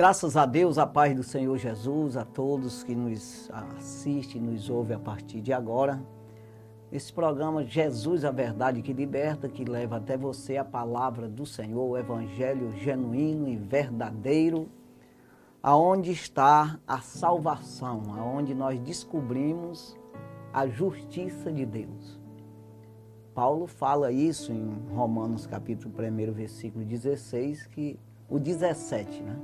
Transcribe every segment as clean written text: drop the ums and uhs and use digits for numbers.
Graças a Deus, a paz do Senhor Jesus, a todos que nos assistem, nos ouvem a partir de agora. Esse programa Jesus, a Verdade que Liberta, que leva até você a palavra do Senhor, o Evangelho genuíno e verdadeiro, aonde está a salvação, aonde nós descobrimos a justiça de Deus. Paulo fala isso em Romanos capítulo 1, versículo 16, o 17, né?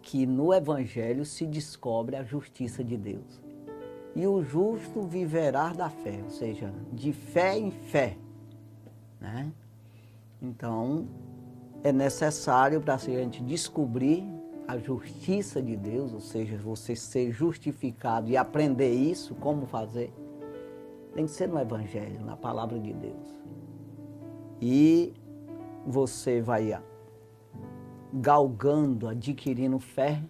Que no Evangelho se descobre a justiça de Deus. E o justo viverá da fé, ou seja, de fé em fé, né? Então, é necessário para a gente descobrir a justiça de Deus, ou seja, você ser justificado e aprender isso, como fazer, tem que ser no Evangelho, na palavra de Deus. E você vai galgando, adquirindo fé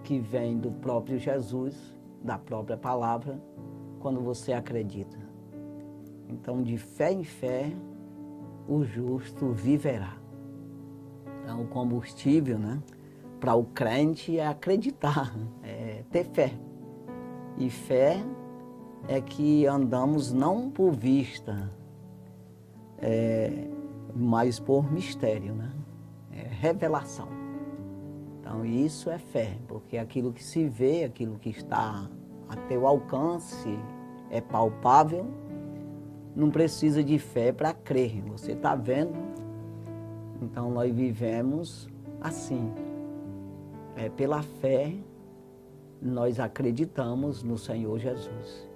que vem do próprio Jesus, da própria palavra, quando você acredita. Então, de fé em fé, o justo viverá. Então, o combustível, né, para o crente é acreditar, é ter fé. E fé é que andamos não por vista, mas por mistério, né? Revelação. Então isso é fé, porque aquilo que se vê, aquilo que está a teu alcance, é palpável, não precisa de fé para crer. Você está vendo? Então nós vivemos assim. Pela fé, nós acreditamos no Senhor Jesus.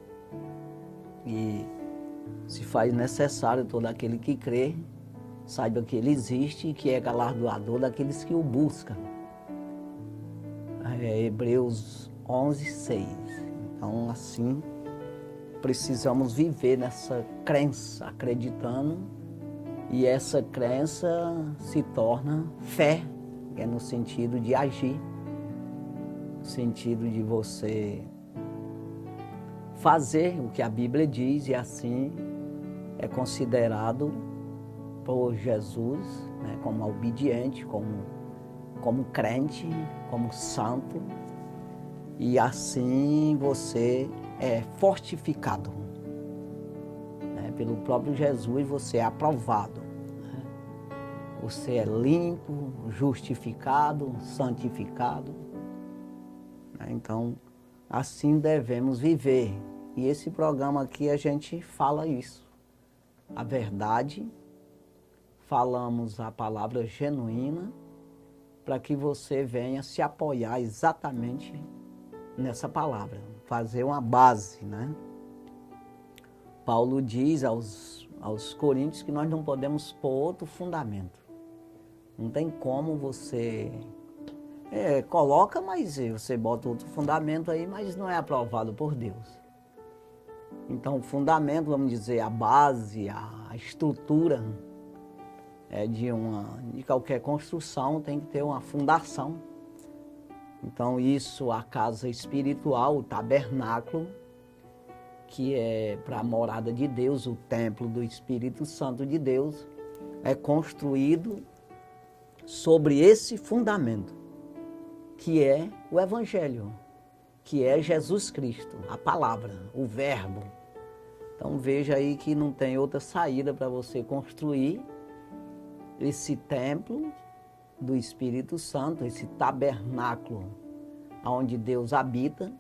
E se faz necessário todo aquele que crê, saiba que Ele existe e que é galardoador daqueles que o buscam. Hebreus 11, 6. Então, assim, precisamos viver nessa crença, acreditando, e essa crença se torna fé, que é no sentido de agir, no sentido de você fazer o que a Bíblia diz, e assim é considerado por Jesus, né, como obediente, como crente, como santo, e assim você é fortificado, né, pelo próprio Jesus. Você é aprovado, né? Você é limpo, justificado, santificado, né? Então, assim devemos viver. E esse programa aqui a gente fala isso, a verdade. Falamos a palavra genuína para que você venha se apoiar exatamente nessa palavra, fazer uma base, né? Paulo diz aos Coríntios que nós não podemos pôr outro fundamento. Não tem como você coloca, mas você bota outro fundamento aí, mas não é aprovado por Deus. Então o fundamento, vamos dizer, a base, a estrutura de qualquer construção tem que ter uma fundação. Então isso, a casa espiritual, o tabernáculo, que é para a morada de Deus, o templo do Espírito Santo de Deus, é construído sobre esse fundamento, que é o Evangelho, que é Jesus Cristo, a palavra, o verbo. Então veja aí que não tem outra saída para você construir esse templo do Espírito Santo, esse tabernáculo onde Deus habita,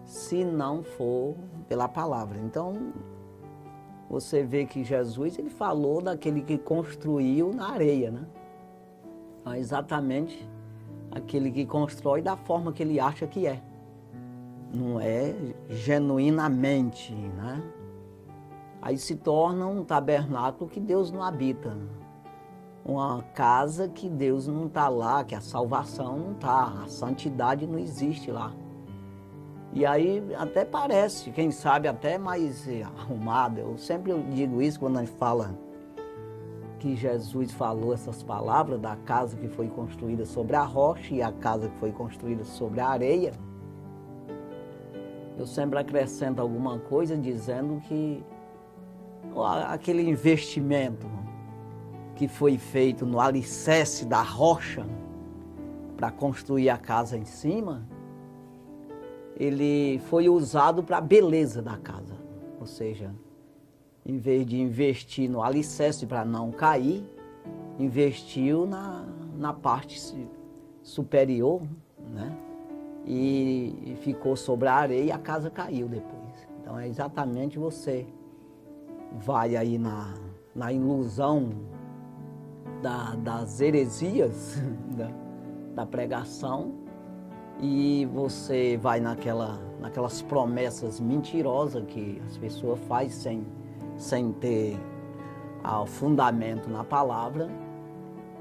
se não for pela palavra. Então, você vê que Jesus, ele falou daquele que construiu na areia, né? Então, é exatamente aquele que constrói da forma que ele acha que é. Não é genuinamente, né? Aí se torna um tabernáculo que Deus não habita. Uma casa que Deus não está lá, que a salvação não está, a santidade não existe lá. E aí até parece, quem sabe, até mais arrumado. Eu sempre digo isso quando a gente fala que Jesus falou essas palavras da casa que foi construída sobre a rocha e a casa que foi construída sobre a areia. Eu sempre acrescento alguma coisa dizendo que aquele investimento que foi feito no alicerce da rocha, para construir a casa em cima, ele foi usado para a beleza da casa. Ou seja, em vez de investir no alicerce para não cair, investiu na parte superior, né? E ficou sobre a areia e a casa caiu depois. Então é exatamente você vai aí na ilusão das heresias da pregação, e você vai naquelas promessas mentirosas que as pessoas fazem sem ter o fundamento na palavra,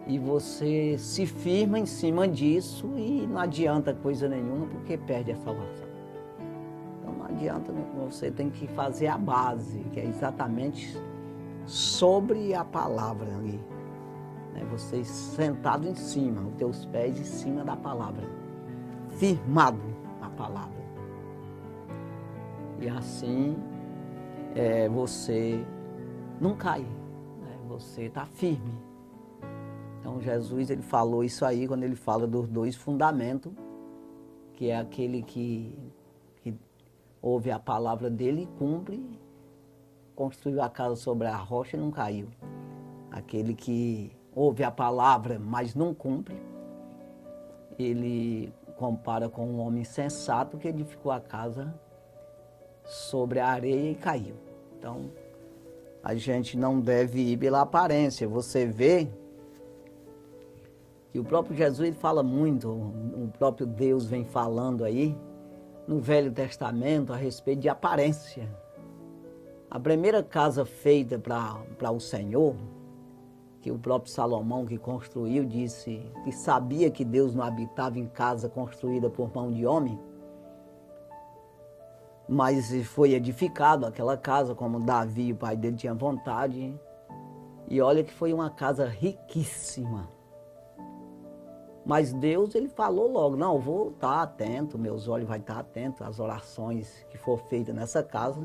e você se firma em cima disso e não adianta coisa nenhuma, porque perde a salvação. Então não adianta, você tem que fazer a base, que é exatamente sobre a palavra ali. Você sentado em cima, os teus pés em cima da palavra, firmado na palavra. E assim você não cai, você está firme. Então Jesus, ele falou isso aí quando ele fala dos dois fundamentos, que é aquele que ouve a palavra dele e cumpre, construiu a casa sobre a rocha e não caiu. Aquele que ouve a palavra, mas não cumpre, ele compara com um homem sensato que edificou a casa sobre a areia e caiu. Então, a gente não deve ir pela aparência. Você vê que o próprio Jesus, ele fala muito, o próprio Deus vem falando aí, no Velho Testamento, a respeito de aparência. A primeira casa feita para o Senhor, que o próprio Salomão que construiu, disse que sabia que Deus não habitava em casa construída por mão de homem, mas foi edificado aquela casa como Davi, o pai dele, tinha vontade. E olha que foi uma casa riquíssima. Mas Deus, ele falou logo, não, eu vou estar atento, meus olhos vão estar atentos às orações que for feitas nessa casa.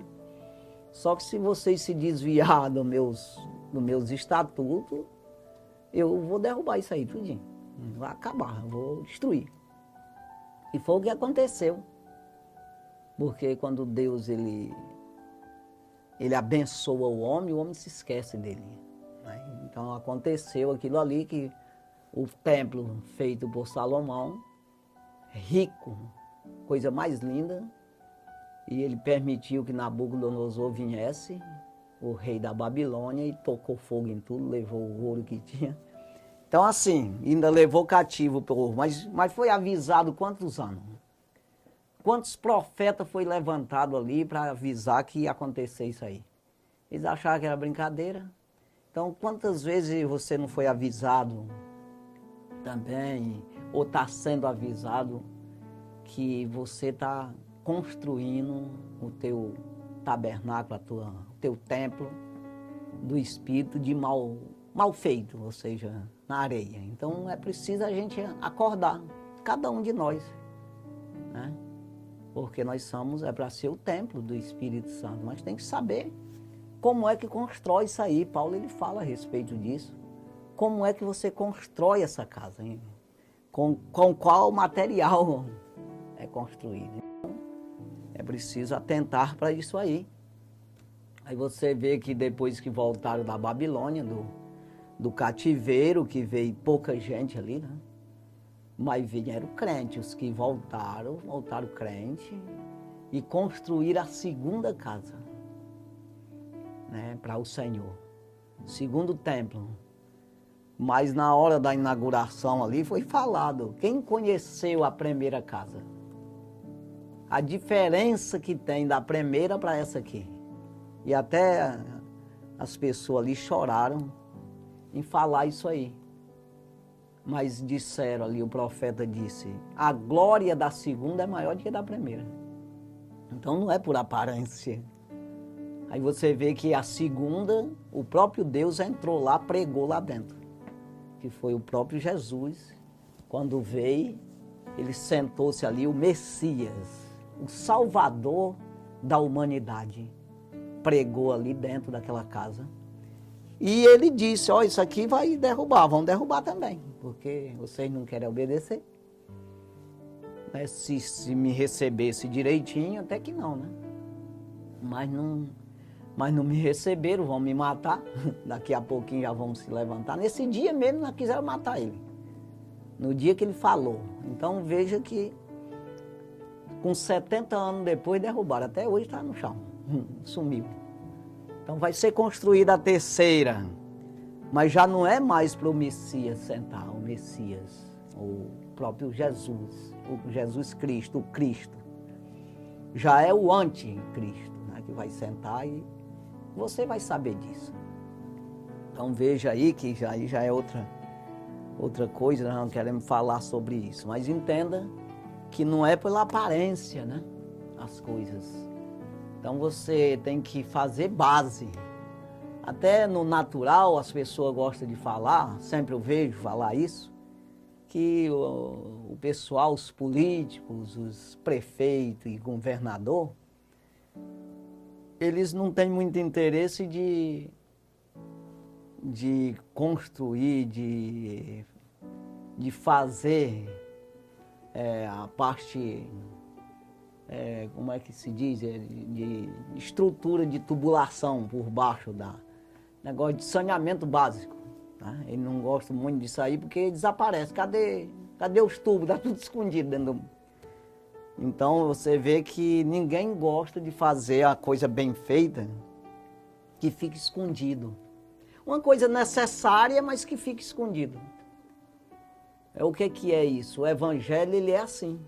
Só que se vocês se desviar dos meus estatutos, eu vou derrubar isso aí tudinho. Vai acabar, eu vou destruir. E foi o que aconteceu. Porque quando Deus ele abençoa o homem se esquece dele. Né? Então aconteceu aquilo ali, que o templo feito por Salomão, rico, coisa mais linda, e ele permitiu que Nabucodonosor viesse, o rei da Babilônia, e tocou fogo em tudo, levou o ouro que tinha. Então assim, ainda levou cativo o povo, mas foi avisado quantos anos? Quantos profetas foi levantado ali para avisar que ia acontecer isso aí? Eles acharam que era brincadeira. Então, quantas vezes você não foi avisado também, ou está sendo avisado, que você está construindo o teu tabernáculo, o teu templo do espírito de mal feito, ou seja, na areia. Então, é preciso a gente acordar, cada um de nós, né? Porque nós somos, é para ser o templo do Espírito Santo, mas tem que saber como é que constrói isso aí. Paulo, ele fala a respeito disso. Como é que você constrói essa casa? Hein? Com qual material é construído? Então, é preciso atentar para isso aí. Aí você vê que depois que voltaram da Babilônia, do cativeiro, que veio pouca gente ali, né? Mas vieram crentes, os que voltaram crente e construíram a segunda casa, né, para o Senhor, segundo templo. Mas na hora da inauguração ali foi falado, quem conheceu a primeira casa? A diferença que tem da primeira para essa aqui. E até as pessoas ali choraram em falar isso aí. Mas disseram ali, o profeta disse, a glória da segunda é maior do que a da primeira. Então não é por aparência. Aí você vê que a segunda, o próprio Deus entrou lá, pregou lá dentro. Que foi o próprio Jesus. Quando veio, ele sentou-se ali, o Messias, o Salvador da humanidade. Pregou ali dentro daquela casa. E ele disse, ó, isso aqui vai derrubar, vão derrubar também, porque vocês não querem obedecer. né? Se me recebesse direitinho, até que não, né? Mas não me receberam, vão me matar. Daqui a pouquinho já vão se levantar. Nesse dia mesmo, nós quiseram matar ele. No dia que ele falou. Então veja que com 70 anos depois derrubaram. Até hoje está no chão. Sumiu. Então vai ser construída a terceira. Mas já não é mais para o Messias sentar, o Messias, o próprio Jesus, o Jesus Cristo, o Cristo. Já é o anticristo, né, que vai sentar e você vai saber disso. Então veja aí que já é outra coisa, nós não queremos falar sobre isso. Mas entenda que não é pela aparência, né, as coisas. Então você tem que fazer base. Até no natural as pessoas gostam de falar, sempre eu vejo falar isso, que o pessoal, os políticos, os prefeitos e governador, eles não têm muito interesse de construir, de fazer a parte, como é que se diz, de estrutura de tubulação por baixo da negócio de saneamento básico. Né? Ele não gosta muito disso aí porque desaparece. Cadê os tubos? Está tudo escondido dentro do... Então você vê que ninguém gosta de fazer a coisa bem feita que fique escondido. Uma coisa necessária, mas que fique escondido. O que é isso? O evangelho, ele é assim.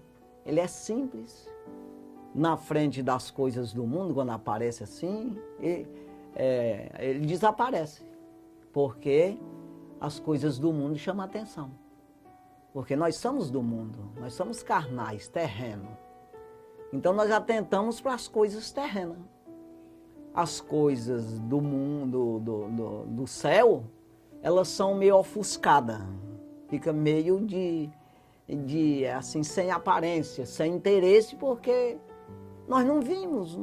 Ele é simples. Na frente das coisas do mundo, quando aparece assim, ele desaparece. Porque as coisas do mundo chamam a atenção. Porque nós somos do mundo, nós somos carnais, terrenos. Então nós atentamos para as coisas terrenas. As coisas do mundo, do céu, elas são meio ofuscadas. Fica meio assim, sem aparência, sem interesse, porque nós não vimos,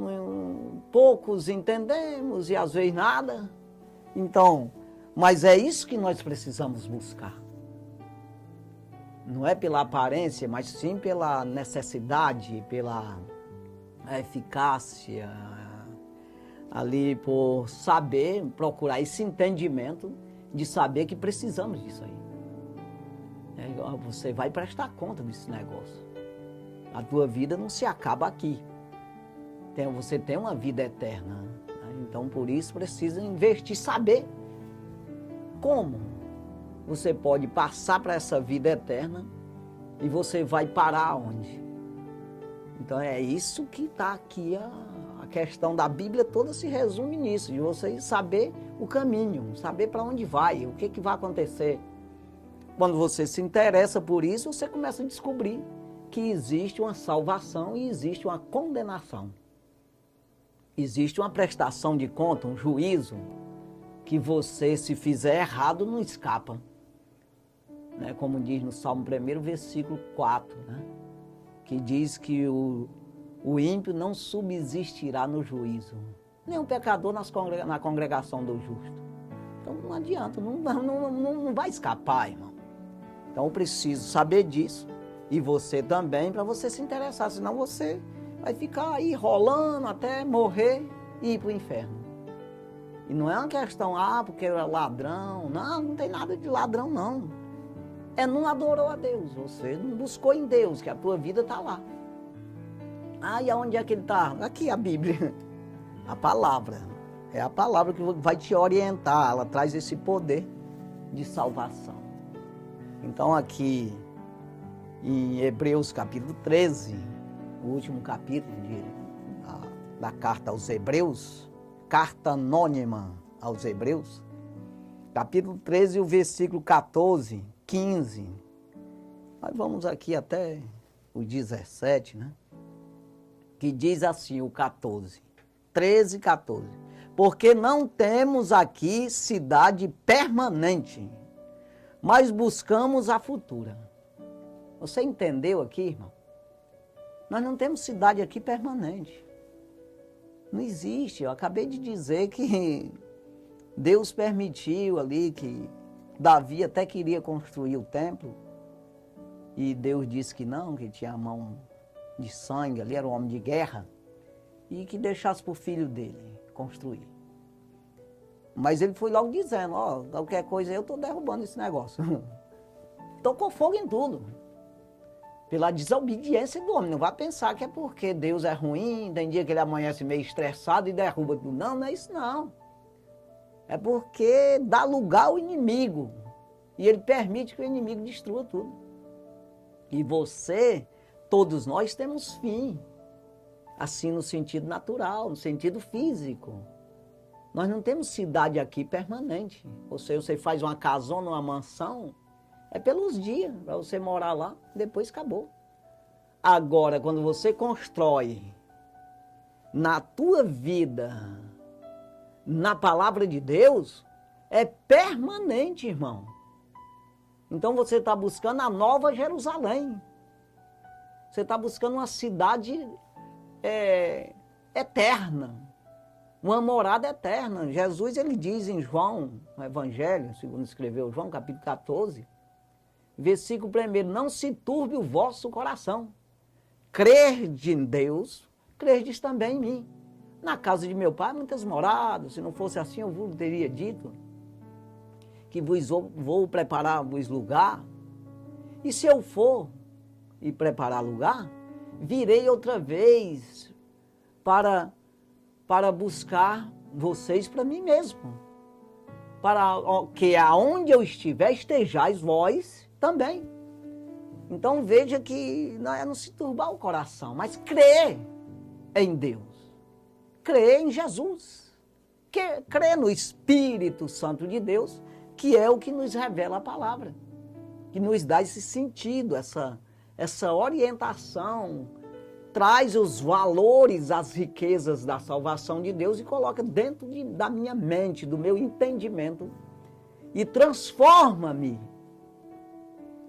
poucos entendemos e às vezes nada. Então, mas é isso que nós precisamos buscar. Não é pela aparência, mas sim pela necessidade, pela eficácia, ali por saber, procurar esse entendimento de saber que precisamos disso aí. Você vai prestar conta desse negócio. A tua vida não se acaba aqui. Você tem uma vida eterna. Né? Então, por isso, precisa investir, saber como você pode passar para essa vida eterna e você vai parar onde. Então, é isso que está aqui, a questão da Bíblia toda se resume nisso, de você saber o caminho, saber para onde vai, o que vai acontecer. Quando você se interessa por isso, você começa a descobrir que existe uma salvação e existe uma condenação. Existe uma prestação de conta, um juízo, que você, se fizer errado, não escapa. Né? Como diz no Salmo 1, versículo 4, né? Que diz que o ímpio não subsistirá no juízo, nem o pecador na congregação do justo. Então não adianta, não vai escapar, irmão. Então eu preciso saber disso, e você também, para você se interessar, senão você vai ficar aí rolando até morrer e ir para o inferno. E não é uma questão, porque é ladrão, não tem nada de ladrão não. Não adorou a Deus, você não buscou em Deus, que a tua vida está lá. E aonde é que ele está? Aqui a Bíblia, a palavra. É a palavra que vai te orientar, ela traz esse poder de salvação. Então aqui em Hebreus capítulo 13, o último capítulo da carta aos Hebreus, carta anônima aos Hebreus, capítulo 13, o versículo 14, 15, nós vamos aqui até o 17, né? Que diz assim o 14, 13, 14. Porque não temos aqui cidade permanente, mas buscamos a futura. Você entendeu aqui, irmão? Nós não temos cidade aqui permanente. Não existe. Eu acabei de dizer que Deus permitiu ali que Davi até queria construir o templo E Deus disse que não, que tinha a mão de sangue ali, era um homem de guerra, e que deixasse para o filho dele construir. Mas ele foi logo dizendo, ó, qualquer coisa eu estou derrubando esse negócio. Estou com fogo em tudo. Pela desobediência do homem. Não vai pensar que é porque Deus é ruim, tem dia que ele amanhece meio estressado e derruba tudo. Não, não é isso não. É porque dá lugar ao inimigo. E ele permite que o inimigo destrua tudo. E você, todos nós temos fim. Assim no sentido natural, no sentido físico. Nós não temos cidade aqui permanente. Ou seja, você faz uma casona, uma mansão, é pelos dias, para você morar lá, depois acabou. Agora, quando você constrói na tua vida, na palavra de Deus, é permanente, irmão. Então você está buscando a nova Jerusalém. Você está buscando uma cidade eterna. Uma morada eterna. Jesus, ele diz em João, no Evangelho, segundo escreveu João, capítulo 14, versículo 1, não se turbe o vosso coração. Crede em Deus, credes também em mim. Na casa de meu pai, muitas moradas, se não fosse assim, eu vos teria dito que vou preparar-vos lugar. E se eu for e preparar lugar, virei outra vez para buscar vocês para mim mesmo. Para que aonde eu estiver, estejais vós também. Então veja que não é não se turbar o coração, mas crer em Deus. Crer em Jesus. Crer no Espírito Santo de Deus, que é o que nos revela a palavra. Que nos dá esse sentido, essa orientação, traz os valores, as riquezas da salvação de Deus e coloca dentro da minha mente, do meu entendimento e transforma-me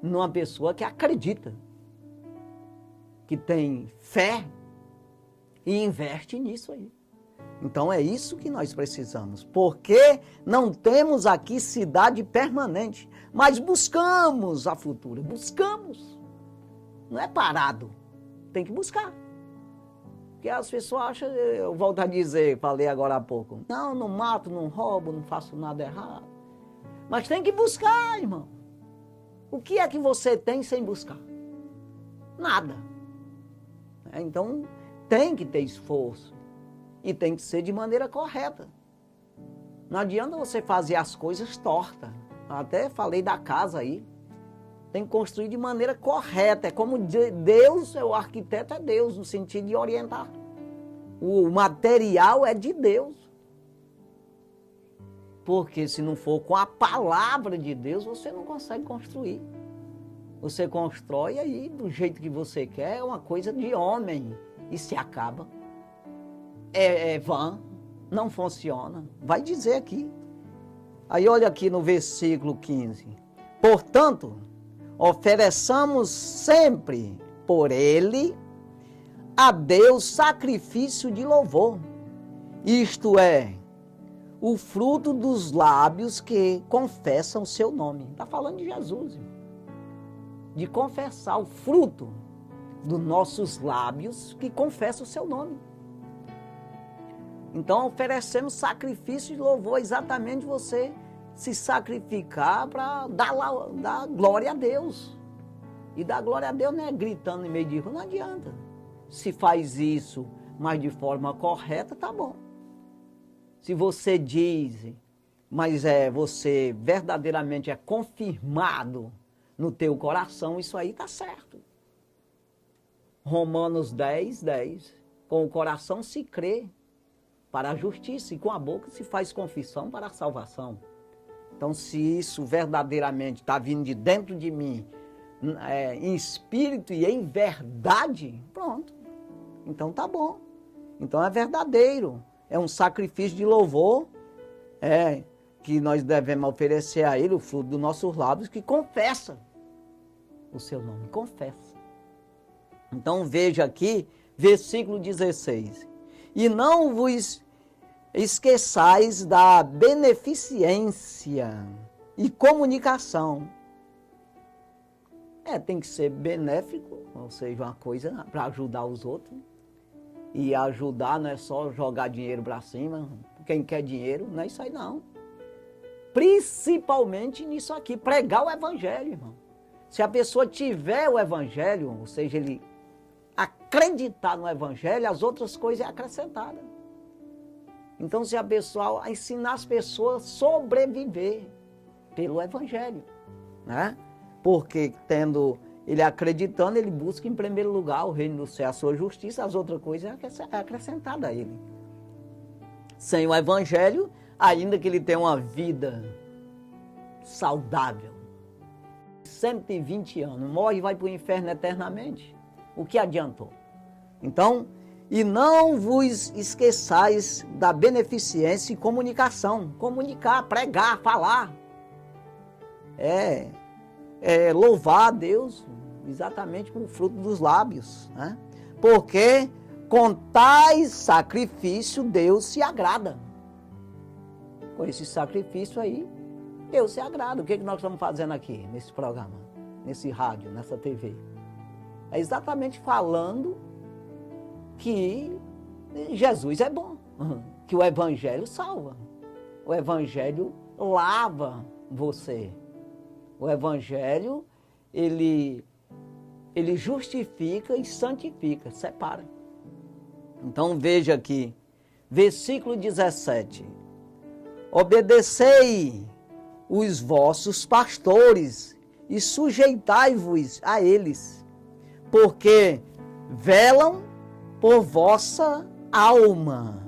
numa pessoa que acredita, que tem fé e investe nisso aí. Então é isso que nós precisamos, porque não temos aqui cidade permanente, mas buscamos a futura, buscamos, não é parado. Tem que buscar. Porque as pessoas acham, eu volto a dizer, falei agora há pouco, não mato, não roubo, não faço nada errado. Mas tem que buscar, irmão. O que é que você tem sem buscar? Nada. Então, tem que ter esforço. E tem que ser de maneira correta. Não adianta você fazer as coisas tortas. Até falei da casa aí. Tem que construir de maneira correta. É como Deus, o arquiteto é Deus, no sentido de orientar. O material é de Deus. Porque se não for com a palavra de Deus, você não consegue construir. Você constrói aí do jeito que você quer, é uma coisa de homem. E se acaba. É vã, não funciona. Vai dizer aqui. Aí olha aqui no versículo 15. Portanto, ofereçamos sempre por ele a Deus sacrifício de louvor. Isto é, o fruto dos lábios que confessam o seu nome. Está falando de Jesus. De confessar o fruto dos nossos lábios que confessam o seu nome. Então oferecemos sacrifício de louvor, exatamente você se sacrificar para dar glória a Deus. E dar glória a Deus não é gritando em meio de rua, não adianta. Se faz isso, mas de forma correta, tá bom. Se você diz, mas você verdadeiramente é confirmado no teu coração, isso aí tá certo. Romanos 10, 10. Com o coração se crê para a justiça e com a boca se faz confissão para a salvação. Então, se isso verdadeiramente está vindo de dentro de mim, em espírito e em verdade, pronto. Então tá bom. Então é verdadeiro. É um sacrifício de louvor que nós devemos oferecer a Ele, o fruto dos nossos lábios, que confessa o seu nome. Confessa. Então veja aqui, versículo 16. E não vos esqueçais da beneficência e comunicação. Tem que ser benéfico, ou seja, uma coisa para ajudar os outros. E ajudar não é só jogar dinheiro para cima. Quem quer dinheiro, não é isso aí não. Principalmente nisso aqui, pregar o evangelho, irmão. Se a pessoa tiver o evangelho, ou seja, ele acreditar no evangelho, as outras coisas é acrescentada. Então, se a pessoa ensinar as pessoas a sobreviver pelo evangelho, né? Porque ele acreditando, ele busca em primeiro lugar o reino do céu, a sua justiça, as outras coisas é acrescentada a ele. Sem o evangelho, ainda que ele tenha uma vida saudável, 120 anos, morre e vai para o inferno eternamente, o que adiantou? Então, e não vos esqueçais da beneficência e comunicação. Comunicar, pregar, falar. Louvar a Deus exatamente com o fruto dos lábios, né? Porque com tais sacrifício Deus se agrada. Com esse sacrifício aí, Deus se agrada. O que nós estamos fazendo aqui nesse programa, nesse rádio, nessa TV? É exatamente falando que Jesus é bom, que o evangelho salva. O evangelho lava você. O evangelho, ele justifica e santifica, separa. Então veja aqui, versículo 17. Obedecei os vossos pastores e sujeitai-vos a eles, porque velam por vossa alma,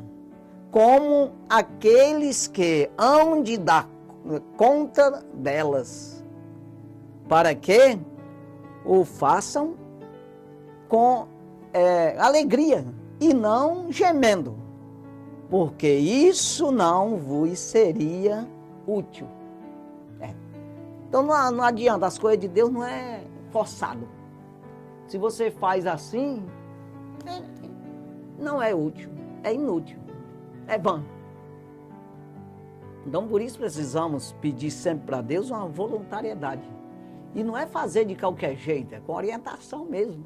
como aqueles que hão de dar conta delas, para que o façam com alegria e não gemendo, porque isso não vos seria útil. Então não adianta, as coisas de Deus não é forçado. Se você faz assim, não é útil, é inútil, é vão. Então por isso precisamos pedir sempre para Deus uma voluntariedade. E não é fazer de qualquer jeito, é com orientação mesmo.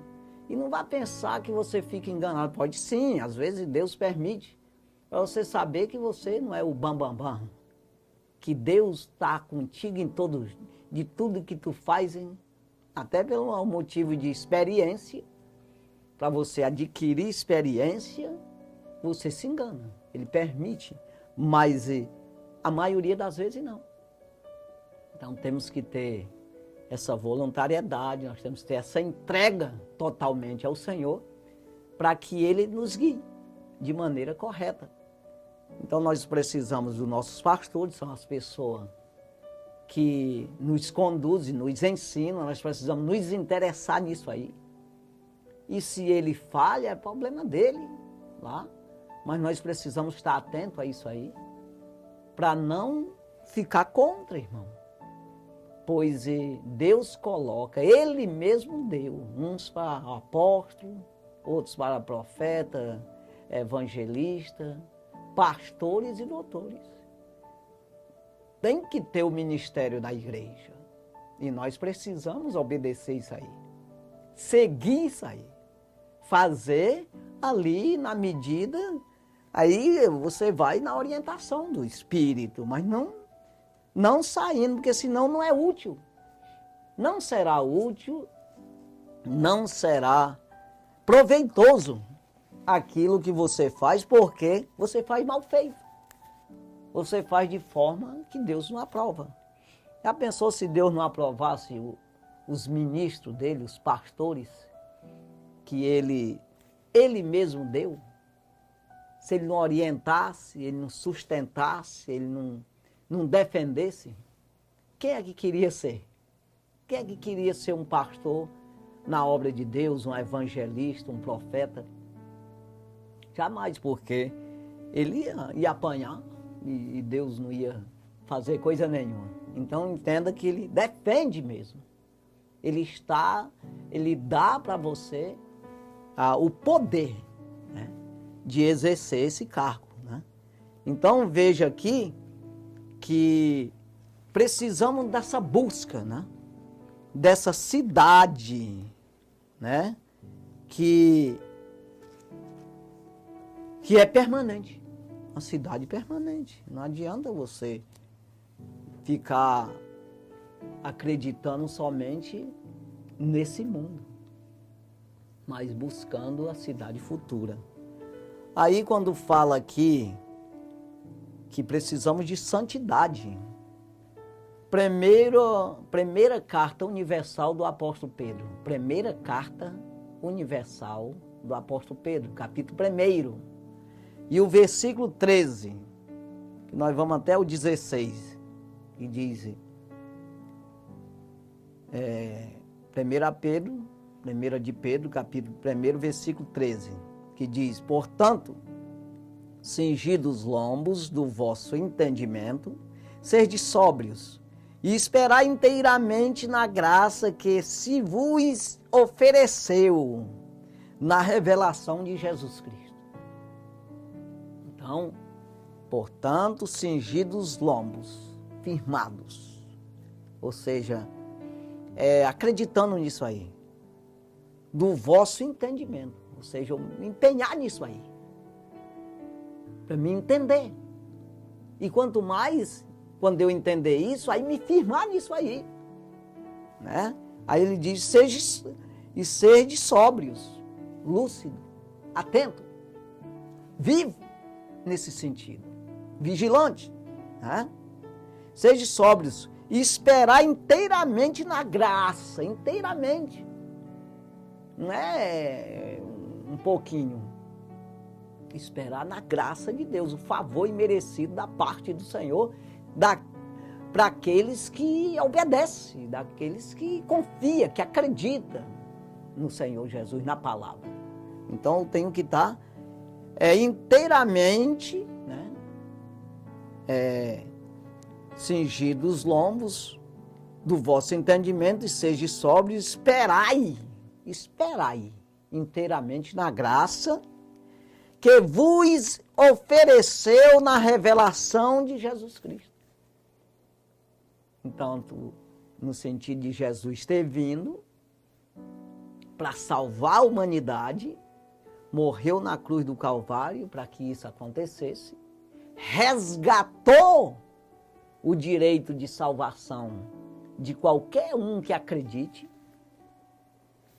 E não vá pensar que você fica enganado. Pode sim, às vezes Deus permite, para você saber que você não é o bambambam. Que Deus está contigo de tudo que tu faz, até pelo motivo de experiência. Para você adquirir experiência, você se engana. Ele permite, mas a maioria das vezes não. Então temos que ter essa voluntariedade, nós temos que ter essa entrega totalmente ao Senhor, para que Ele nos guie de maneira correta. Então nós precisamos dos nossos pastores, são as pessoas que nos conduzem, nos ensinam, nós precisamos nos interessar nisso aí. E se ele falha, é problema dele, lá. Mas nós precisamos estar atentos a isso aí, para não ficar contra, irmão. Pois Deus coloca, Ele mesmo deu, uns para apóstolo, outros para profeta, evangelista, pastores e doutores. Tem que ter o ministério da igreja. E nós precisamos obedecer isso aí. Seguir isso aí. Fazer ali na medida, aí você vai na orientação do Espírito, mas não saindo, porque senão não é útil. Não será útil, não será proveitoso aquilo que você faz, porque você faz mal feito. Você faz de forma que Deus não aprova. Já pensou se Deus não aprovasse os ministros dele, os pastores, que ele mesmo deu? Se ele não orientasse, ele não sustentasse, ele não defendesse, quem é que queria ser? Quem é que queria ser um pastor na obra de Deus, um evangelista, um profeta? Jamais, porque ele ia apanhar e Deus não ia fazer coisa nenhuma. Então entenda que ele defende mesmo. Ele dá para você o poder, né, de exercer esse cargo, né? Então veja aqui que precisamos dessa busca, né? dessa cidade, né? Que é permanente. Uma cidade permanente. Não adianta você ficar acreditando somente nesse mundo, mas buscando a cidade futura. Aí quando fala aqui que precisamos de santidade, primeira carta universal do apóstolo Pedro, primeira carta universal do apóstolo Pedro, capítulo 1, e o versículo 13, que nós vamos até o 16, que diz, 1 de Pedro, capítulo 1, versículo 13, que diz: portanto, cingidos os lombos do vosso entendimento, sede sóbrios, e esperai inteiramente na graça que se vos ofereceu na revelação de Jesus Cristo. Então, portanto, cingidos os lombos, firmados, ou seja, acreditando nisso aí, do vosso entendimento, ou seja, eu me empenhar nisso aí, para me entender. E quanto mais, quando eu entender isso, aí me firmar nisso aí, né? Aí ele diz, sede sóbrios, lúcido, atento, vivo nesse sentido, vigilante, né? Sede sóbrios e esperar inteiramente na graça, inteiramente, não é um pouquinho, esperar na graça de Deus, o favor imerecido da parte do Senhor, para aqueles que obedecem, daqueles que confiam, que acreditam no Senhor Jesus, na palavra. Então eu tenho que estar inteiramente, né, cingidos os lombos do vosso entendimento e seja sóbrio, esperai inteiramente na graça que vos ofereceu na revelação de Jesus Cristo. Então, no sentido de Jesus ter vindo para salvar a humanidade, morreu na cruz do Calvário para que isso acontecesse, resgatou o direito de salvação de qualquer um que acredite,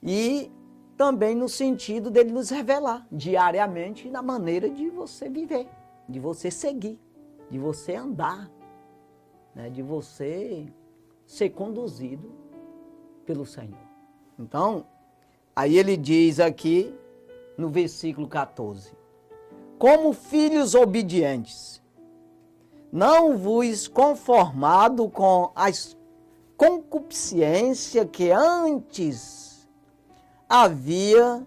e também no sentido dele nos revelar diariamente na maneira de você viver, de você seguir, de você andar, né, de você ser conduzido pelo Senhor. Então, aí ele diz aqui no versículo 14, como filhos obedientes, não vos conformado com a concupiscência que antes havia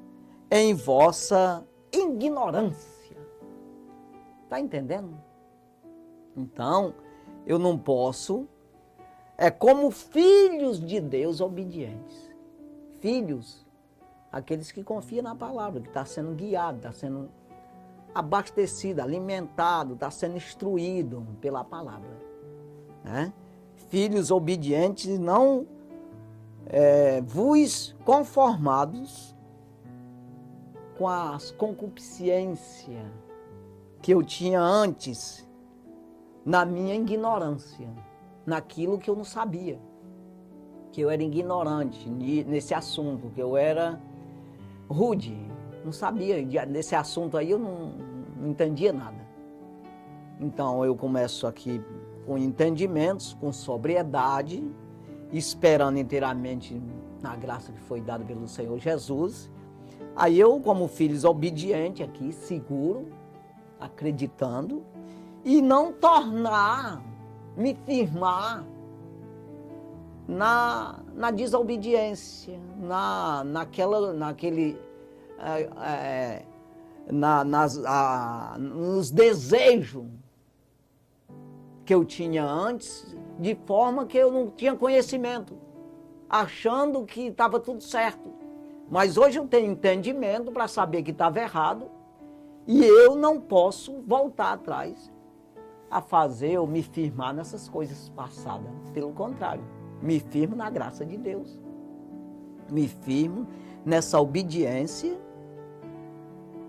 em vossa ignorância. Está entendendo? Então, eu não posso, como filhos de Deus obedientes. Filhos, aqueles que confiam na palavra, que está sendo guiado, está sendo abastecido, alimentado, está sendo instruído pela palavra, né? Filhos obedientes, não vos conformados com as concupiscências que eu tinha antes, na minha ignorância, naquilo que eu não sabia, que eu era ignorante nesse assunto, que eu era rude, não sabia, nesse assunto aí eu não entendia nada. Então eu começo aqui com entendimentos, com sobriedade, esperando inteiramente na graça que foi dada pelo Senhor Jesus. Aí eu, como filhos obedientes aqui, seguro, acreditando, e não me firmar na desobediência, nos desejos que eu tinha antes, de forma que eu não tinha conhecimento, achando que estava tudo certo. Mas hoje eu tenho entendimento para saber que estava errado, e eu não posso voltar atrás a fazer ou me firmar nessas coisas passadas. Pelo contrário, Me firmo na graça de Deus. Me firmo nessa obediência,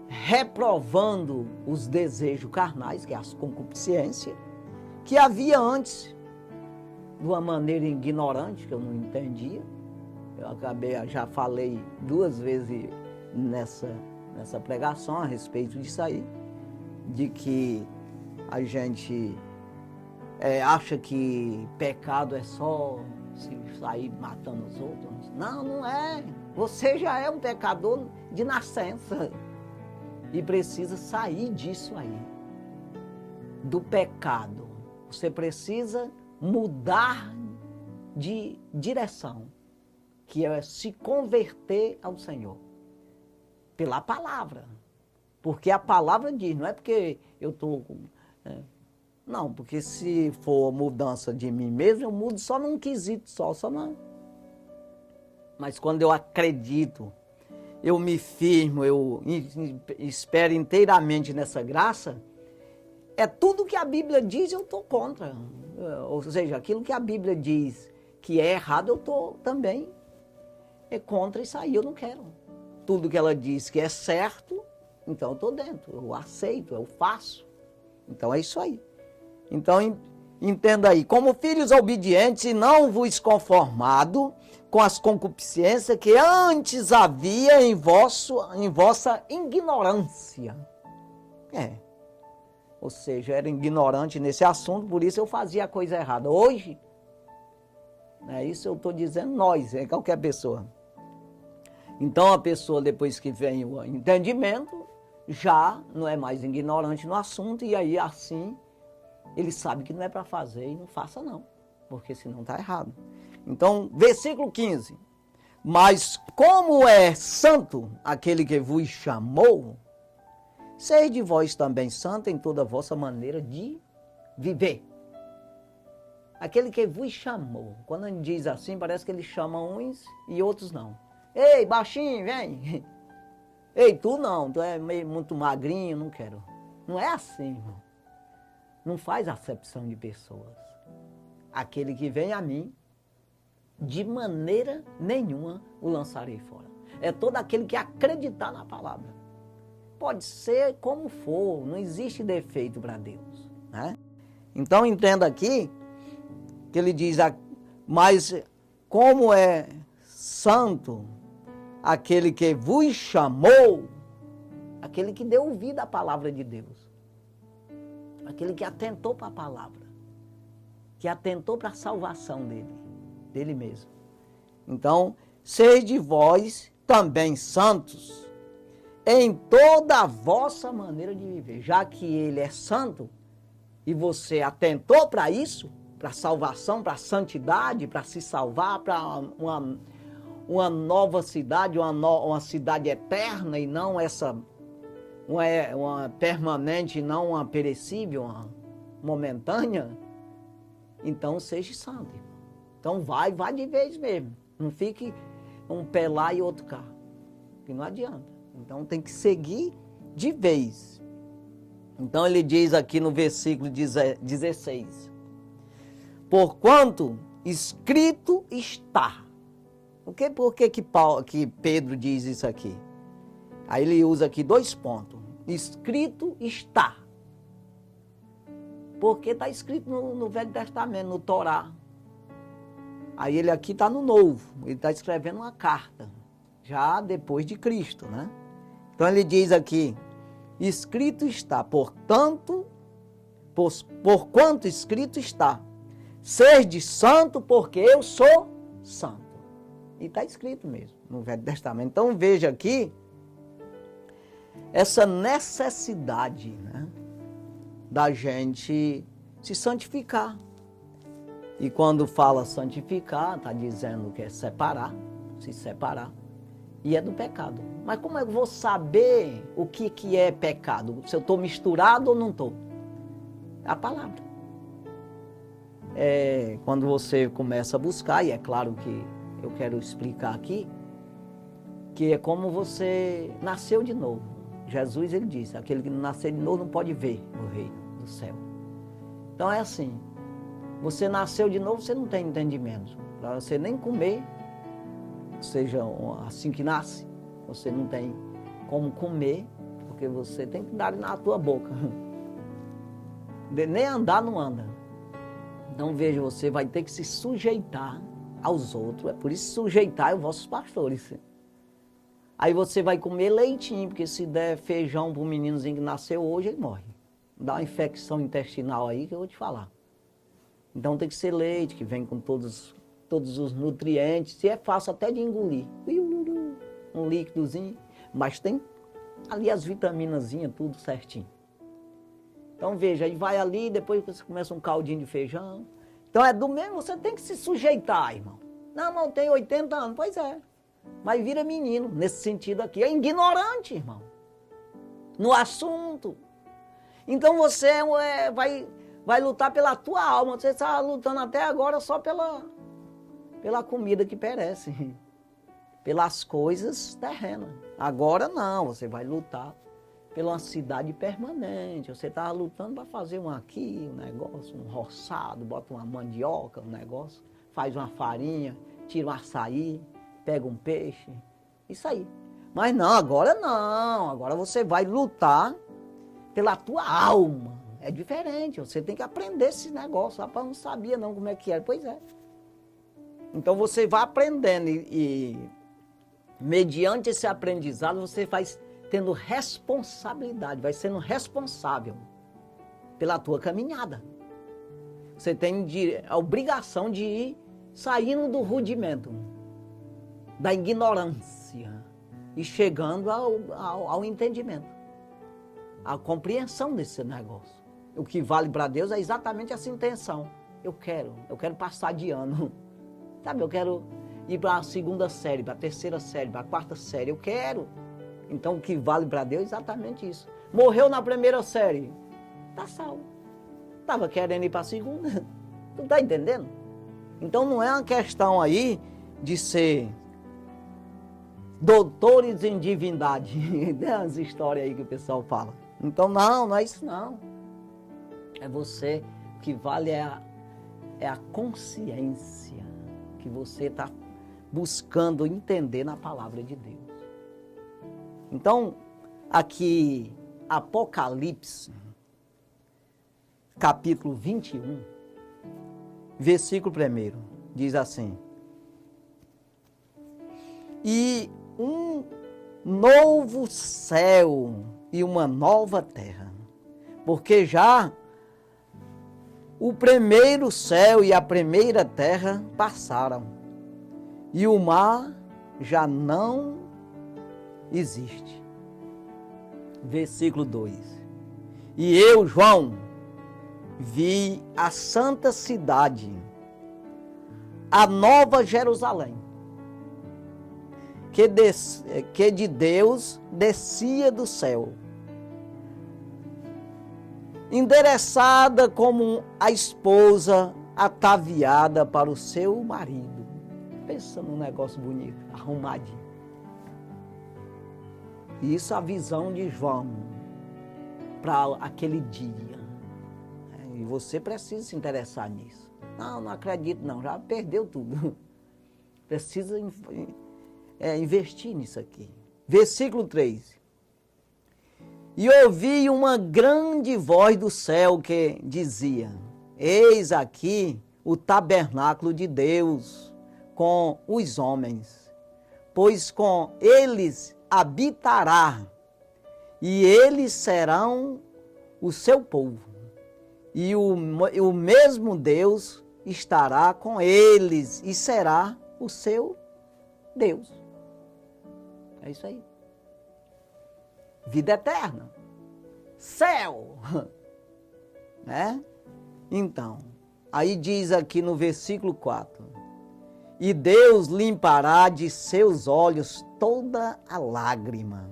reprovando os desejos carnais, que é as concupiscências, que havia antes, de uma maneira ignorante, que eu não entendia. Eu já falei 2 vezes nessa pregação a respeito disso aí, de que a gente acha que pecado é só se sair matando os outros. Não, não é. Você já é um pecador de nascença e precisa sair disso aí, do pecado. Você precisa mudar de direção, que é se converter ao Senhor, pela palavra. Porque a palavra diz, não é porque eu estou... Não, porque se for mudança de mim mesmo, eu mudo só num quesito, só não. Mas quando eu acredito, eu me firmo, eu espero inteiramente nessa graça, é tudo que a Bíblia diz, eu estou contra. Ou seja, aquilo que a Bíblia diz que é errado, eu estou também contra isso aí, eu não quero. Tudo que ela diz que é certo, então eu estou dentro, eu aceito, eu faço. Então é isso aí. Então entenda aí, como filhos obedientes, não vos conformado com as concupiscências que antes havia em vossa ignorância. Ou seja, eu era ignorante nesse assunto, por isso eu fazia a coisa errada. Hoje, isso eu estou dizendo nós, qualquer pessoa. Então a pessoa, depois que vem o entendimento, já não é mais ignorante no assunto, e aí assim ele sabe que não é para fazer e não faça não, porque senão está errado. Então, versículo 15. Mas como é santo aquele que vos chamou, sede vós também santo em toda a vossa maneira de viver. Aquele que vos chamou. Quando ele diz assim, parece que ele chama uns e outros não. Ei, baixinho, vem. Ei, tu não, tu é muito magrinho, não quero. Não é assim, irmão. Não faz acepção de pessoas. Aquele que vem a mim, de maneira nenhuma o lançarei fora. É todo aquele que acreditar na palavra. Pode ser como for, não existe defeito para Deus, né? Então entenda aqui que ele diz, mas como é santo aquele que vos chamou, aquele que deu ouvido à palavra de Deus, aquele que atentou para a palavra, que atentou para a salvação dele mesmo. Então, sede vós também santos em toda a vossa maneira de viver. Já que ele é santo e você atentou para isso, para a salvação, para a santidade, para se salvar, para uma nova cidade, uma cidade eterna e não uma permanente, não uma perecível, uma momentânea, então seja santo. Então vai de vez mesmo. Não fique um pé lá e outro cá, que não adianta. Então tem que seguir de vez. Então ele diz aqui no versículo 16, porquanto escrito está. Por que Pedro diz isso aqui? Aí ele usa aqui 2 pontos. Escrito está. Porque está escrito no Velho Testamento, no Torá. Aí ele aqui está no Novo. Ele está escrevendo uma carta, já depois de Cristo, né? Então ele diz aqui, escrito está, portanto, porquanto escrito está, sede santo porque eu sou santo. E está escrito mesmo no Velho Testamento. Então veja aqui essa necessidade, né, da gente se santificar. E quando fala santificar, está dizendo que é separar, se separar, e é do pecado. Mas como é que eu vou saber o que é pecado? Se eu estou misturado ou não estou? A palavra. Quando você começa a buscar, e é claro que eu quero explicar aqui, que é como você nasceu de novo. Jesus, ele disse, aquele que não nasceu de novo não pode ver o reino do céu. Então é assim, você nasceu de novo, você não tem entendimento. para você nem comer, seja assim que nasce, você não tem como comer, porque você tem que dar na tua boca. Nem andar não anda. Então veja, você vai ter que se sujeitar aos outros, é por isso sujeitar os vossos pastores. Aí você vai comer leitinho, porque se der feijão para um meninozinho que nasceu hoje, ele morre. Dá uma infecção intestinal aí que eu vou te falar. Então tem que ser leite, que vem com todos os nutrientes, e é fácil até de engolir. Um líquidozinho, mas tem ali as vitaminazinhas, tudo certinho. Então veja, aí vai ali, depois você começa um caldinho de feijão. Então é do mesmo, você tem que se sujeitar, irmão. Não, tem 80 anos, pois é. Mas vira menino, nesse sentido aqui. É ignorante, irmão. No assunto. Então você vai lutar pela tua alma. Você está lutando até agora só pela comida que perece. Pelas coisas terrenas. Agora não, você vai lutar pela uma cidade permanente. Você está lutando para fazer um negócio, um roçado, bota uma mandioca, um negócio, faz uma farinha, tira um açaí, pega um peixe, isso aí. Mas não, agora você vai lutar pela tua alma. É diferente, você tem que aprender esse negócio. Rapaz, não sabia não como é que era. Pois é. Então você vai aprendendo e mediante esse aprendizado você vai tendo responsabilidade, vai sendo responsável pela tua caminhada. Você tem a obrigação de ir saindo do rudimento, da ignorância e chegando ao entendimento, à compreensão desse negócio. O que vale para Deus é exatamente essa intenção. Eu quero passar de ano, sabe? Eu quero ir para a segunda série, para a terceira série, para a quarta série. Eu quero. Então, o que vale para Deus é exatamente isso. Morreu na primeira série, tá salvo. Estava querendo ir para a segunda. Tu tá entendendo? Então, não é uma questão aí de ser doutores em divindade. Tem as histórias aí que o pessoal fala. Então, não é isso não. É você, o que vale é a consciência que você está buscando entender na palavra de Deus. Então, aqui, Apocalipse, capítulo 21, versículo 1, diz assim: e um novo céu e uma nova terra, porque já o primeiro céu e a primeira terra passaram, e o mar já não existe. Versículo 2. E eu, João, vi a santa cidade, a nova Jerusalém, que de Deus descia do céu, endereçada como a esposa ataviada para o seu marido. Pensa num negócio bonito, arrumadinho. Isso é a visão de João para aquele dia. E você precisa se interessar nisso. Não acredito não, já perdeu tudo. Precisa investir nisso aqui. Versículo 3. E ouvi uma grande voz do céu que dizia: eis aqui o tabernáculo de Deus com os homens, pois com eles habitará, e eles serão o seu povo, e o mesmo Deus estará com eles, e será o seu Deus. É isso aí. Vida eterna. Céu. Né? Então, aí diz aqui no versículo 4: e Deus limpará de seus olhos toda a lágrima,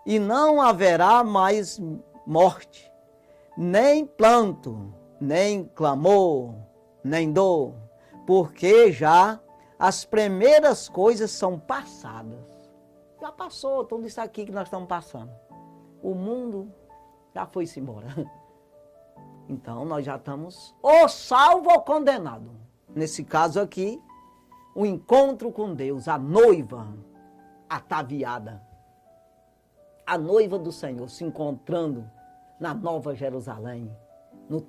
e não haverá mais morte, nem pranto, nem clamor, nem dor, porque já as primeiras coisas são passadas. Já passou tudo isso aqui que nós estamos passando. O mundo já foi-se embora. Então nós já estamos ou salvo ou condenado. Nesse caso aqui, o encontro com Deus, a noiva ataviada, a noiva do Senhor se encontrando na Nova Jerusalém, no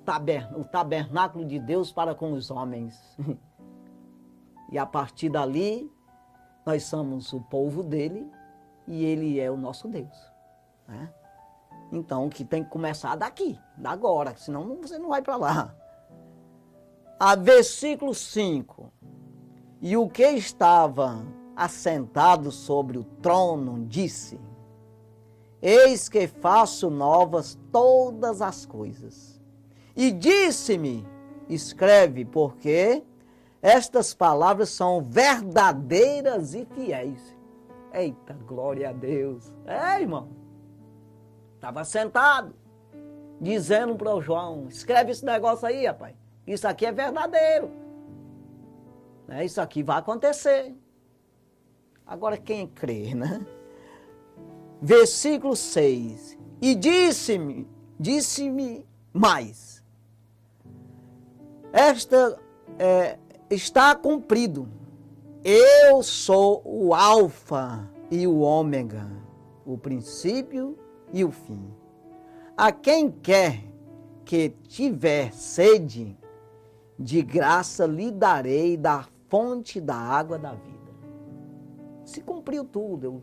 tabernáculo de Deus para com os homens. E a partir dali, nós somos o povo dele e ele é o nosso Deus, né? Então, que tem que começar daqui, da agora, senão você não vai para lá. Versículo 5. E o que estava assentado sobre o trono disse: Eis que faço novas todas as coisas. E disse-me: escreve, porque estas palavras são verdadeiras e fiéis. Eita, glória a Deus. Irmão, estava sentado, dizendo para o João: escreve esse negócio aí, rapaz. Isso aqui é verdadeiro. Isso aqui vai acontecer. Agora quem crê, né? Versículo 6. E disse-me mais: está cumprido. Eu sou o Alfa e o Ômega, o princípio e o fim. A quem quer que tiver sede, de graça lhe darei da fonte da água da vida. Se cumpriu tudo.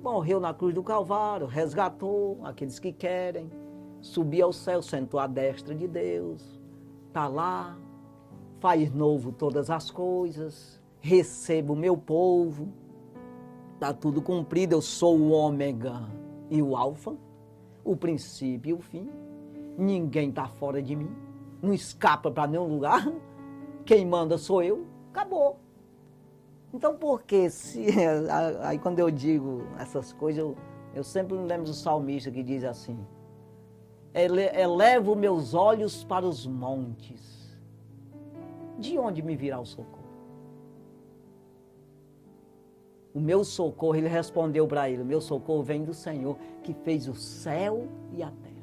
Morreu na cruz do Calvário, resgatou aqueles que querem, subiu ao céu, sentou à destra de Deus, está lá, faz novo todas as coisas, receba o meu povo, está tudo cumprido. Eu sou o Ômega e o Alfa, o princípio e o fim. Ninguém está fora de mim, não escapa para nenhum lugar. Quem manda sou eu, acabou. Então por que aí quando eu digo essas coisas, eu sempre me lembro do salmista que diz assim: elevo meus olhos para os montes, de onde me virá o socorro? O meu socorro, ele respondeu para ele: o meu socorro vem do Senhor, que fez o céu e a terra.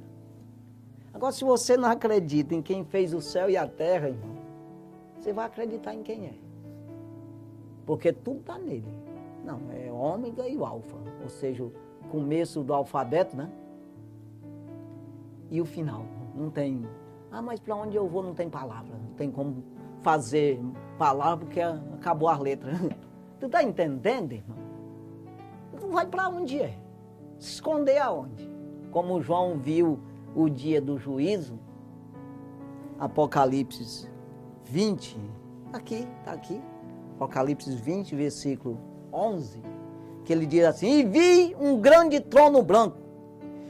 Agora, se você não acredita em quem fez o céu e a terra, irmão, você vai acreditar em quem é. Porque tudo está nele. Não, é ômega e o alfa, ou seja, o começo do alfabeto, né? E o final. Não tem, mas para onde eu vou não tem palavra, não tem como fazer palavra porque acabou as letras. Tu está entendendo, irmão? Tu vai para onde é? Se esconder aonde? Como João viu o dia do juízo, Apocalipse 20, está aqui, Apocalipse 20, versículo 11, que ele diz assim: e vi um grande trono branco,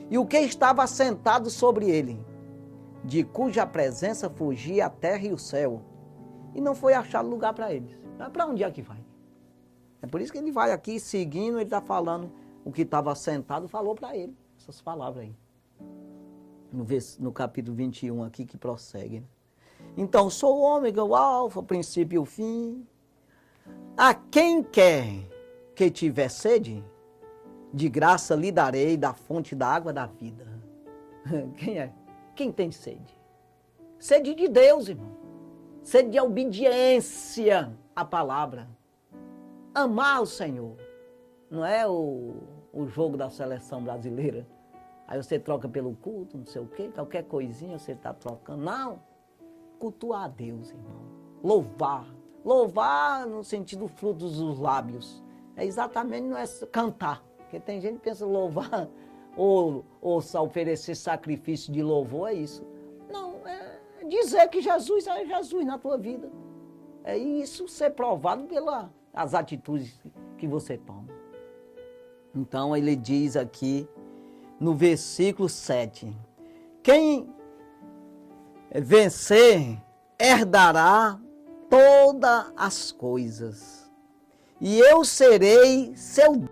e o que estava assentado sobre ele, de cuja presença fugia a terra e o céu, e não foi achado lugar para eles. Para onde é que vai? É por isso que ele vai aqui seguindo, ele está falando o que estava assentado, falou para ele, essas palavras aí. No capítulo 21 aqui que prossegue. Né? Então, sou o ômega, o alfa, o princípio e o fim. A quem quer que tiver sede, de graça lhe darei da fonte da água da vida. Quem é? Quem tem sede? Sede de Deus, irmão. Sede de obediência à palavra. Amar o Senhor. Não é o jogo da seleção brasileira. Aí você troca pelo culto, não sei o quê, qualquer coisinha você está trocando. Não. Cultuar a Deus, irmão. Louvar. Louvar no sentido frutos dos lábios. É exatamente, não é cantar. Porque tem gente que pensa louvar ou oferecer sacrifício de louvor, é isso. Não, é dizer que Jesus é Jesus na tua vida. É isso ser provado pelas atitudes que você toma. Então ele diz aqui no versículo 7, quem vencer herdará todas as coisas, e eu serei seu,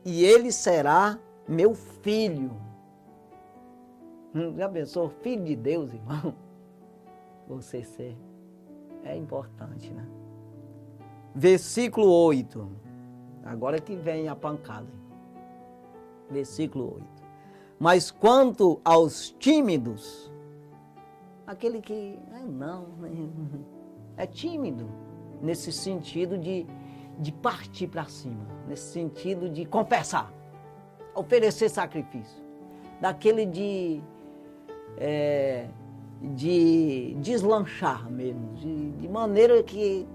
e ele será meu filho. Já pensou? Filho de Deus, irmão? Você ser. É importante, né? Versículo 8. Agora que vem a pancada. Versículo 8. Mas quanto aos tímidos, aquele que é tímido, nesse sentido de partir para cima, nesse sentido de compensar, oferecer sacrifício, daquele de deslanchar mesmo, de maneira que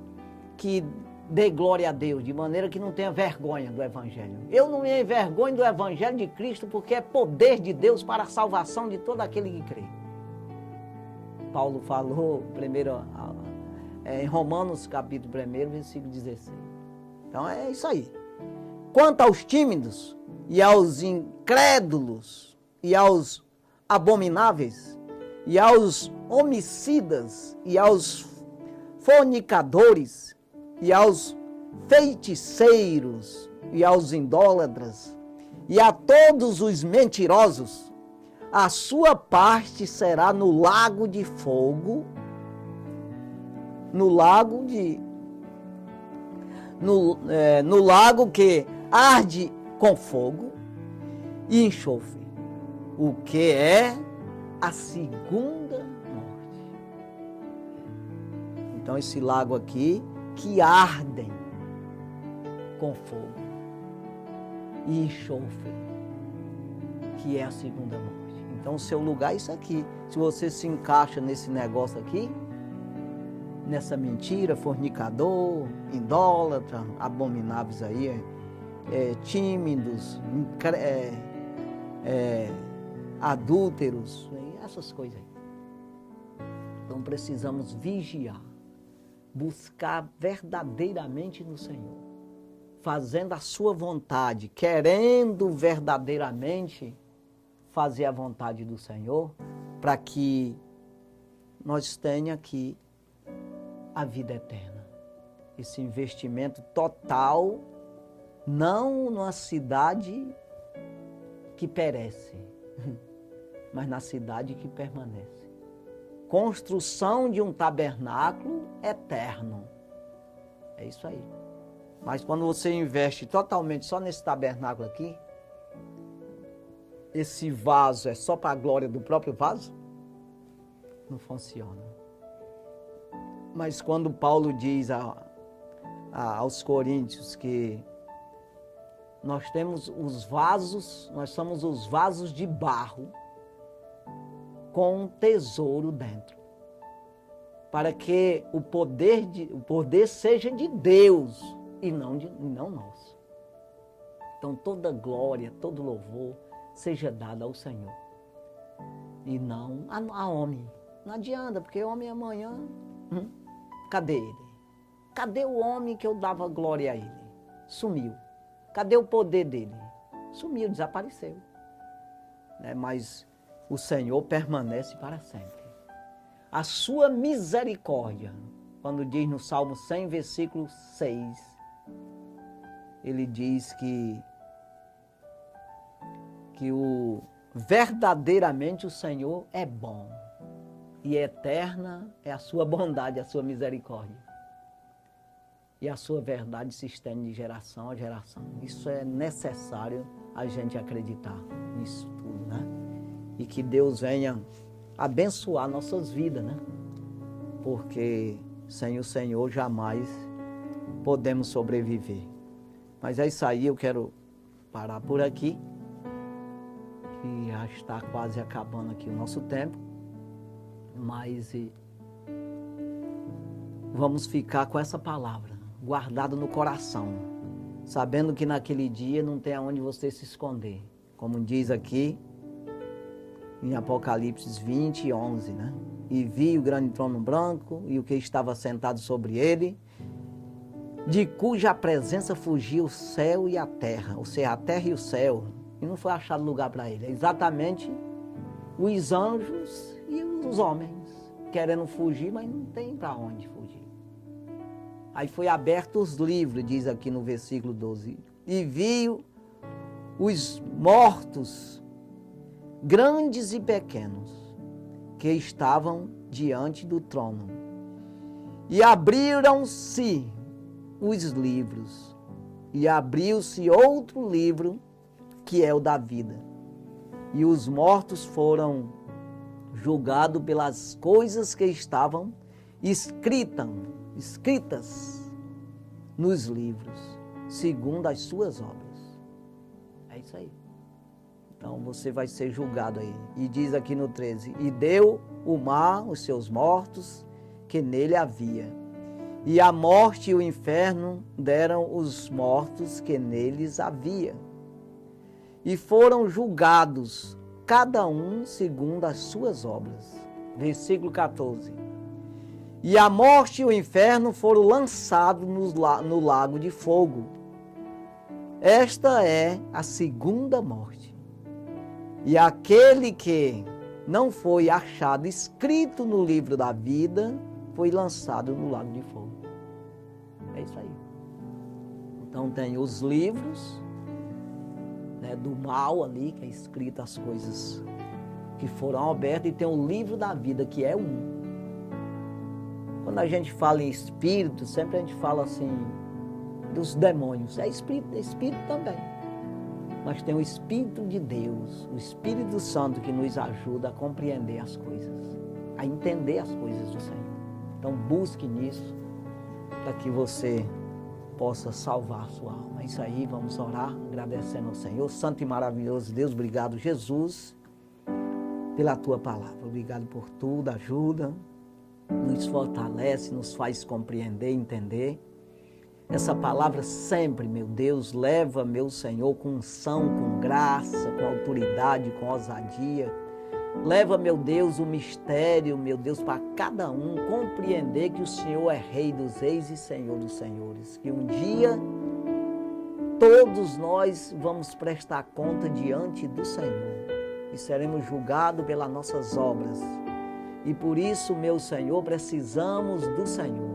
dê glória a Deus, de maneira que não tenha vergonha do Evangelho. Eu não me envergonho do Evangelho de Cristo, porque é poder de Deus para a salvação de todo aquele que crê. Paulo falou primeiro em Romanos capítulo 1, versículo 16. Então é isso aí. Quanto aos tímidos e aos incrédulos e aos abomináveis e aos homicidas e aos fornicadores e aos feiticeiros e aos idólatras e a todos os mentirosos, a sua parte será no lago de fogo, no lago que arde com fogo e enxofre, o que é a segunda morte. Então esse lago aqui que ardem com fogo e enxofre, que é a segunda morte. Então o seu lugar é isso aqui. Se você se encaixa nesse negócio aqui, nessa mentira, fornicador, idólatra, abomináveis aí, tímidos, adúlteros, essas coisas aí. Então precisamos vigiar, buscar verdadeiramente no Senhor, fazendo a sua vontade, querendo verdadeiramente fazer a vontade do Senhor, para que nós tenhamos aqui a vida eterna. Esse investimento total, não numa cidade que perece, mas na cidade que permanece. Construção de um tabernáculo eterno. É isso aí. Mas quando você investe totalmente só nesse tabernáculo aqui, esse vaso é só para a glória do próprio vaso, não funciona. Mas quando Paulo diz aos coríntios que nós temos os vasos, nós somos os vasos de barro com um tesouro dentro, para que o poder seja de Deus e não nosso. Então toda glória, todo louvor seja dado ao Senhor e não a homem. Não adianta, porque homem amanhã, cadê ele? Cadê o homem que eu dava glória a ele? Sumiu. Cadê o poder dele? Sumiu, desapareceu. Mas o Senhor permanece para sempre. A sua misericórdia, quando diz no Salmo 100, versículo 6, ele diz que verdadeiramente o Senhor é bom e eterna é a sua bondade, a sua misericórdia. E a sua verdade se estende de geração a geração. Isso é necessário a gente acreditar nisso tudo, né? E que Deus venha abençoar nossas vidas, né? Porque sem o Senhor jamais podemos sobreviver. Mas é isso aí, eu quero parar por aqui, que já está quase acabando aqui o nosso tempo. Mas vamos ficar com essa palavra guardada no coração, sabendo que naquele dia não tem aonde você se esconder. Como diz aqui em Apocalipse 20, 11, né? E vi o grande trono branco e o que estava sentado sobre ele, de cuja presença fugiu o céu e a terra, ou seja, a terra e o céu, e não foi achado lugar para ele. É exatamente os anjos e os homens querendo fugir, mas não tem para onde fugir. Aí foi aberto os livros, diz aqui no versículo 12, e viu os mortos, grandes e pequenos, que estavam diante do trono. E abriram-se os livros, e abriu-se outro livro, que é o da vida. E os mortos foram julgados pelas coisas que estavam escritas escritas nos livros, segundo as suas obras. É isso aí. Então você vai ser julgado aí. E diz aqui no 13, e deu o mar os seus mortos que nele havia, e a morte e o inferno deram os mortos que neles havia. E foram julgados, cada um segundo as suas obras. Versículo 14. E a morte e o inferno foram lançados no lago de fogo. Esta é a segunda morte. E aquele que não foi achado escrito no livro da vida, foi lançado no lago de fogo. É isso aí. Então tem os livros, né, do mal ali, que é escrito as coisas que foram abertas, e tem o livro da vida, que é um. Quando a gente fala em espírito, sempre a gente fala assim dos demônios. É espírito também. Mas tem o Espírito de Deus, o Espírito Santo, que nos ajuda a compreender as coisas, a entender as coisas do Senhor. Então busque nisso, para que você possa salvar a sua alma. É isso aí, vamos orar, agradecendo ao Senhor. Santo e maravilhoso Deus, obrigado, Jesus, pela Tua palavra. Obrigado por tudo, ajuda, nos fortalece, nos faz compreender, entender. Essa palavra sempre, meu Deus, leva, meu Senhor, com unção, com graça, com autoridade, com ousadia. Leva, meu Deus, o mistério, meu Deus, para cada um compreender que o Senhor é Rei dos Reis e Senhor dos Senhores. Que um dia todos nós vamos prestar conta diante do Senhor e seremos julgados pelas nossas obras. E por isso, meu Senhor, precisamos do Senhor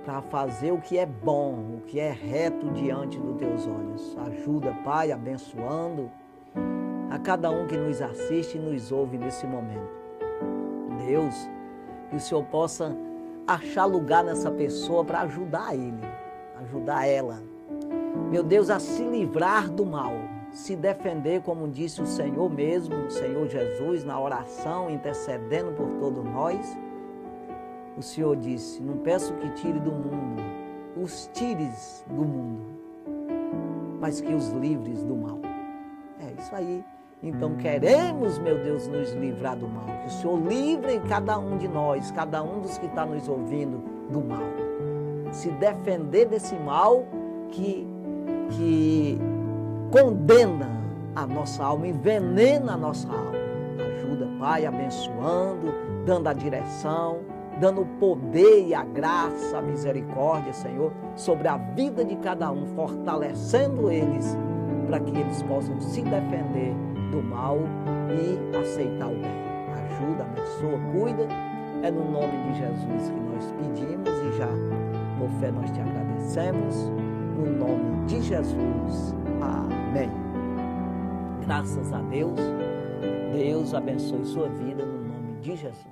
para fazer o que é bom, o que é reto diante dos teus olhos. Ajuda, Pai, abençoando a cada um que nos assiste e nos ouve nesse momento. Deus, que o Senhor possa achar lugar nessa pessoa para ajudar ele, ajudar ela. Meu Deus, a se livrar do mal, se defender, como disse o Senhor mesmo, o Senhor Jesus, na oração, intercedendo por todos nós. O Senhor disse, não peço que tire do mundo, os tires do mundo, mas que os livres do mal. É isso aí. Então queremos, meu Deus, nos livrar do mal. Que o Senhor livre cada um de nós, cada um dos que está nos ouvindo, do mal. Se defender desse mal que condena a nossa alma, envenena a nossa alma. Ajuda, Pai, abençoando, dando a direção, dando o poder e a graça, a misericórdia, Senhor, sobre a vida de cada um, fortalecendo eles, para que eles possam se defender do mal e aceitar o bem. Ajuda, abençoa, cuida. É no nome de Jesus que nós pedimos e já, por fé, nós te agradecemos. No nome de Jesus. Amém. Graças a Deus. Deus abençoe sua vida no nome de Jesus.